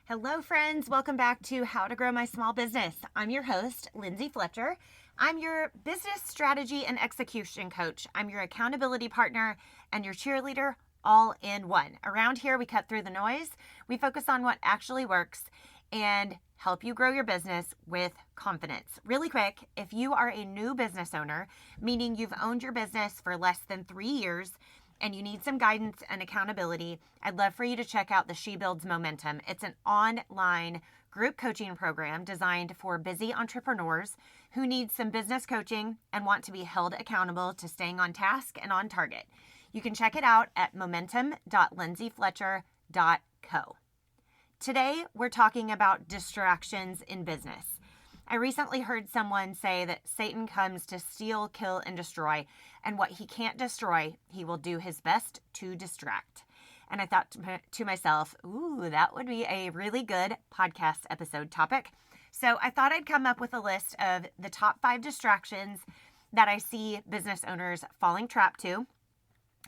Hello, friends. Welcome back to How to Grow My Small Business. I'm your host, Lindsay Fletcher. I'm your business strategy and execution coach. I'm your accountability partner and your cheerleader all in one. Around here, we cut through the noise. We focus on what actually works and help you grow your business with confidence. Really quick, if you are a new business owner, meaning you've owned your business for less than 3 years, and you need some guidance and accountability, I'd love for you to check out the She Builds Momentum. It's an online group coaching program designed for busy entrepreneurs who need some business coaching and want to be held accountable to staying on task and on target. You can check it out at momentum.lindsayfletcher.co. Today, we're talking about distractions in business. I recently heard someone say that Satan comes to steal, kill, and destroy, and what he can't destroy, he will do his best to distract. And I thought to myself, ooh, that would be a really good podcast episode topic. So I thought I'd come up with a list of the top 5 distractions that I see business owners falling trap to,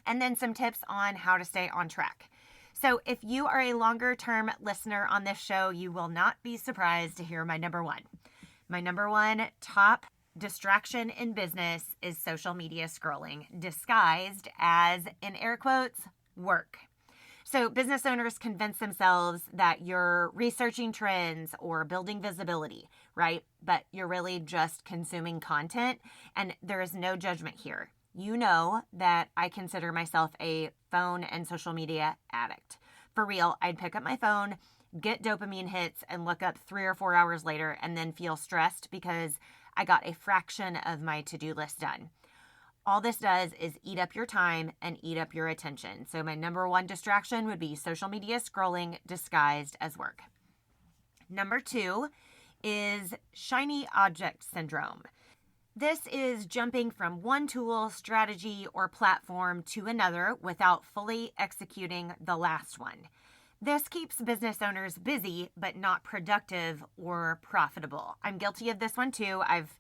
and then some tips on how to stay on track. So if you are a longer term listener on this show, you will not be surprised to hear my number one. My number one top distraction in business is social media scrolling, disguised as, in air quotes, work. So business owners convince themselves that you're researching trends or building visibility, right? But you're really just consuming content, and there is no judgment here. You know that I consider myself a phone and social media addict. For real, I'd pick up my phone, get dopamine hits, and look up 3 or 4 hours later and then feel stressed because I got a fraction of my to-do list done. All this does is eat up your time and eat up your attention. So my number one distraction would be social media scrolling disguised as work. Number 2 is shiny object syndrome. This is jumping from one tool, strategy, or platform to another without fully executing the last one. This keeps business owners busy, but not productive or profitable. I'm guilty of this one too. I've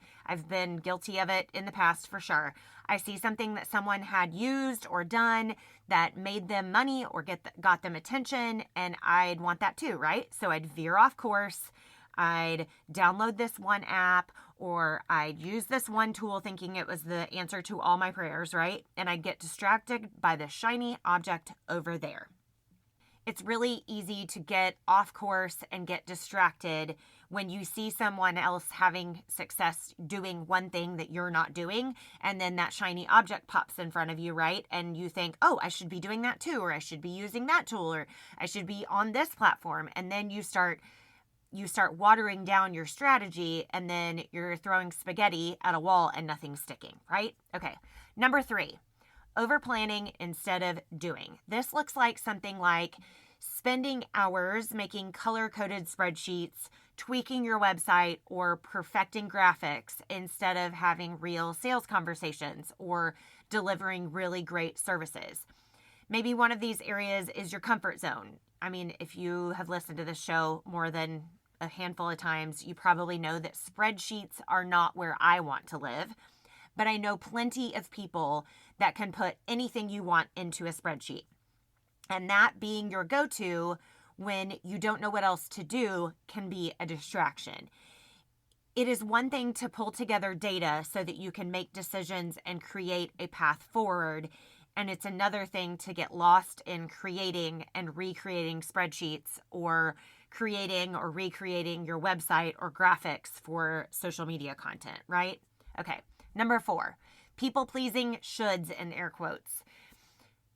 been guilty of it in the past for sure. I see something that someone had used or done that made them money or got them attention, and I'd want that too, right? So I'd veer off course. I'd download this one app, or I'd use this one tool thinking it was the answer to all my prayers, right? And I'd get distracted by the shiny object over there. It's really easy to get off course and get distracted when you see someone else having success doing one thing that you're not doing, and then that shiny object pops in front of you, right? And you think, oh, I should be doing that too, or I should be using that tool, or I should be on this platform. And then you start watering down your strategy, and then you're throwing spaghetti at a wall and nothing's sticking, right? Okay, number 3. Over-planning instead of doing. This looks like something like spending hours making color-coded spreadsheets, tweaking your website, or perfecting graphics instead of having real sales conversations or delivering really great services. Maybe one of these areas is your comfort zone. I mean, if you have listened to this show more than a handful of times, you probably know that spreadsheets are not where I want to live. But I know plenty of people that can put anything you want into a spreadsheet. And that being your go-to when you don't know what else to do can be a distraction. It is one thing to pull together data so that you can make decisions and create a path forward. And it's another thing to get lost in creating and recreating spreadsheets, or creating or recreating your website or graphics for social media content, right? Okay. Number 4, people-pleasing shoulds in air quotes.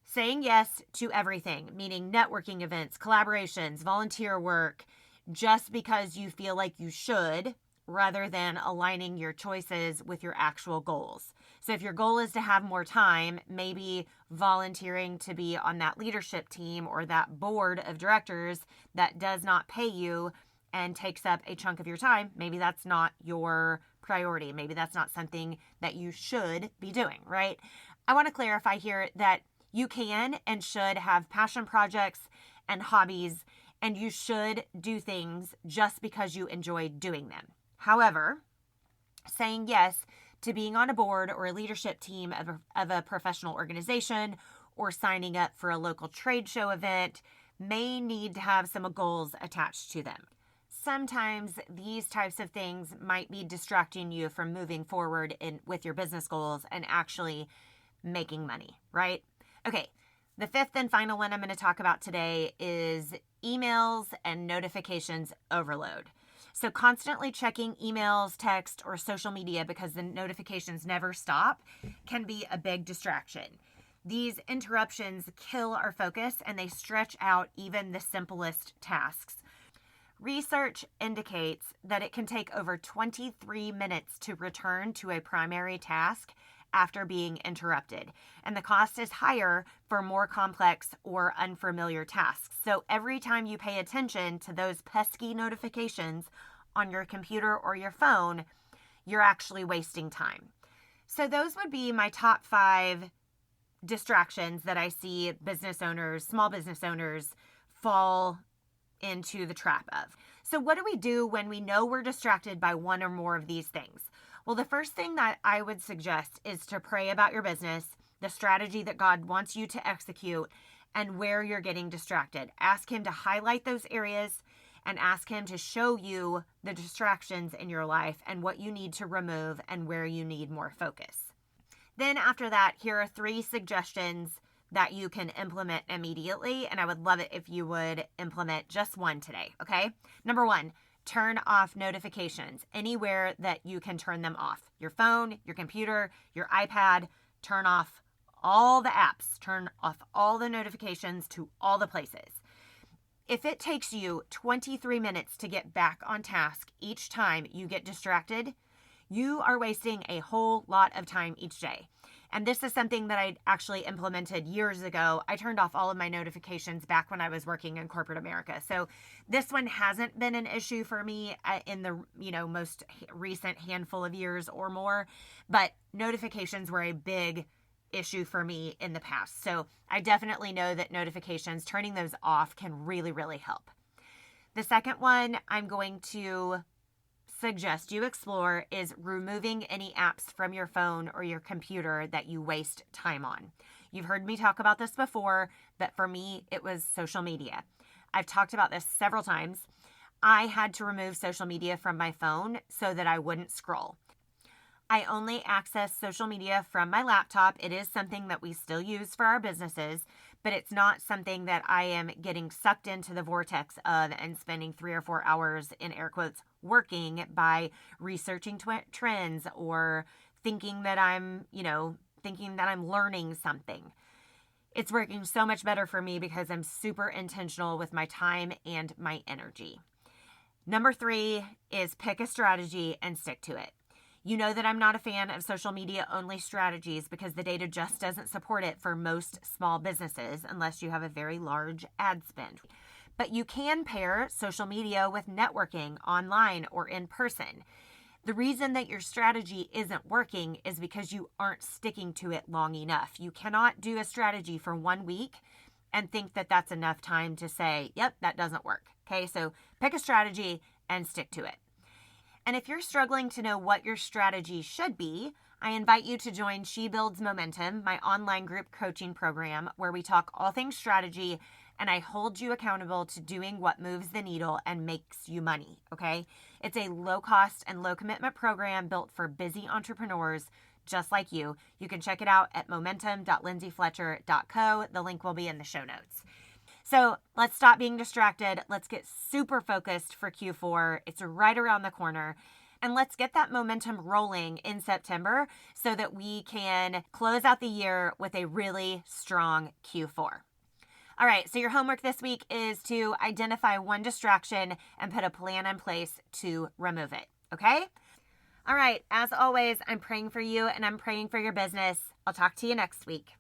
Saying yes to everything, meaning networking events, collaborations, volunteer work, just because you feel like you should, rather than aligning your choices with your actual goals. So if your goal is to have more time, maybe volunteering to be on that leadership team or that board of directors that does not pay you and takes up a chunk of your time, maybe that's not your priority. Maybe that's not something that you should be doing, right? I want to clarify here that you can and should have passion projects and hobbies, and you should do things just because you enjoy doing them. However, saying yes to being on a board or a leadership team of a professional organization, or signing up for a local trade show event, may need to have some goals attached to them. Sometimes these types of things might be distracting you from moving forward with your business goals and actually making money, right? Okay, the fifth and final one I'm going to talk about today is emails and notifications overload. So constantly checking emails, text, or social media because the notifications never stop can be a big distraction. These interruptions kill our focus and they stretch out even the simplest tasks. Research indicates that it can take over 23 minutes to return to a primary task after being interrupted. And the cost is higher for more complex or unfamiliar tasks. So every time you pay attention to those pesky notifications on your computer or your phone, you're actually wasting time. So those would be my top 5 distractions that I see business owners, small business owners, fall into the trap of. So what do we do when we know we're distracted by one or more of these things? Well, the first thing that I would suggest is to pray about your business, the strategy that God wants you to execute, and where you're getting distracted. Ask Him to highlight those areas and ask Him to show you the distractions in your life and what you need to remove and where you need more focus. Then after that, here are 3 suggestions that you can implement immediately, and I would love it if you would implement just one today, okay? Number 1, turn off notifications anywhere that you can turn them off. Your phone, your computer, your iPad, turn off all the apps, turn off all the notifications to all the places. If it takes you 23 minutes to get back on task each time you get distracted, you are wasting a whole lot of time each day. And this is something that I actually implemented years ago. I turned off all of my notifications back when I was working in corporate America. So this one hasn't been an issue for me in the most recent handful of years or more, but notifications were a big issue for me in the past. So I definitely know that notifications, turning those off can really, really help. The second one I'm going to suggest you explore is removing any apps from your phone or your computer that you waste time on. You've heard me talk about this before, but for me, it was social media. I've talked about this several times. I had to remove social media from my phone so that I wouldn't scroll. I only access social media from my laptop. It is something that we still use for our businesses, but it's not something that I am getting sucked into the vortex of and spending 3 or 4 hours, in air quotes, working by researching trends or thinking that I'm learning something. It's working so much better for me because I'm super intentional with my time and my energy. Number 3 is pick a strategy and stick to it. You know that I'm not a fan of social media only strategies because the data just doesn't support it for most small businesses unless you have a very large ad spend. But you can pair social media with networking online or in person. The reason that your strategy isn't working is because you aren't sticking to it long enough. You cannot do a strategy for 1 week and think that that's enough time to say, yep, that doesn't work. Okay, so pick a strategy and stick to it. And if you're struggling to know what your strategy should be, I invite you to join She Builds Momentum, my online group coaching program, where we talk all things strategy and I hold you accountable to doing what moves the needle and makes you money, okay? It's a low-cost and low-commitment program built for busy entrepreneurs just like you. You can check it out at momentum.lindsayfletcher.co. The link will be in the show notes. So let's stop being distracted. Let's get super focused for Q4. It's right around the corner. And let's get that momentum rolling in September so that we can close out the year with a really strong Q4. All right, so your homework this week is to identify one distraction and put a plan in place to remove it, okay? All right, as always, I'm praying for you and I'm praying for your business. I'll talk to you next week.